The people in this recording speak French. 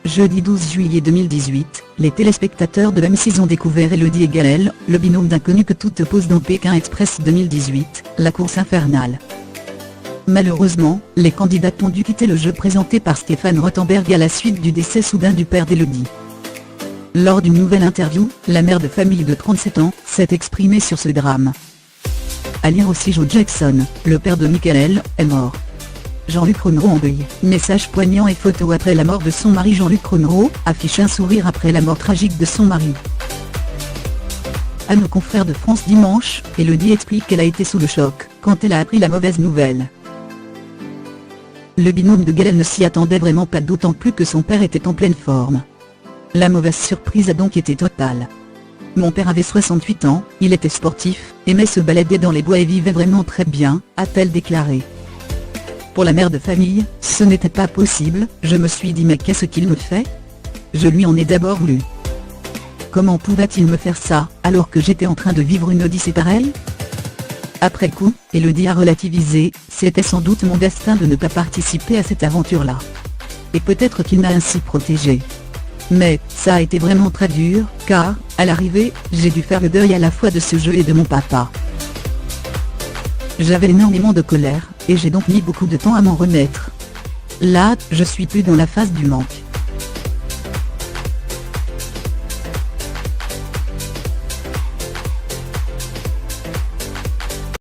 Jeudi 12 juillet 2018, les téléspectateurs de M6 ont découvert Élodie et Gaël, le binôme d'inconnus que tout oppose dans Pékin Express 2018, la course infernale. Malheureusement, les candidats ont dû quitter le jeu présenté par Stéphane Rothenberg à la suite du décès soudain du père d'Élodie. Lors d'une nouvelle interview, la mère de famille de 37 ans s'est exprimée sur ce drame. À lire aussi Joe Jackson, le père de Michael, est mort. Jean-Luc Romero en deuil, message poignant et photo après la mort de son mari. Jean-Luc Romero affiche un sourire après la mort tragique de son mari. À nos confrères de France Dimanche, Élodie explique qu'elle a été sous le choc quand elle a appris la mauvaise nouvelle. Le binôme de Gaël ne s'y attendait vraiment pas, d'autant plus que son père était en pleine forme. La mauvaise surprise a donc été totale. Mon père avait 68 ans, il était sportif, aimait se balader dans les bois et vivait vraiment très bien, a-t-elle déclaré. Pour la mère de famille, ce n'était pas possible. Je me suis dit mais qu'est-ce qu'il me fait? Je lui en ai d'abord voulu. Comment pouvait-il me faire ça, alors que j'étais en train de vivre une odyssée pareille? Après coup, Élodie a relativisé, c'était sans doute mon destin de ne pas participer à cette aventure-là. Et peut-être qu'il m'a ainsi protégé. Mais, ça a été vraiment très dur, car, à l'arrivée, j'ai dû faire le deuil à la fois de ce jeu et de mon papa. J'avais énormément de colère, et j'ai donc mis beaucoup de temps à m'en remettre. Là, je suis plus dans la phase du manque.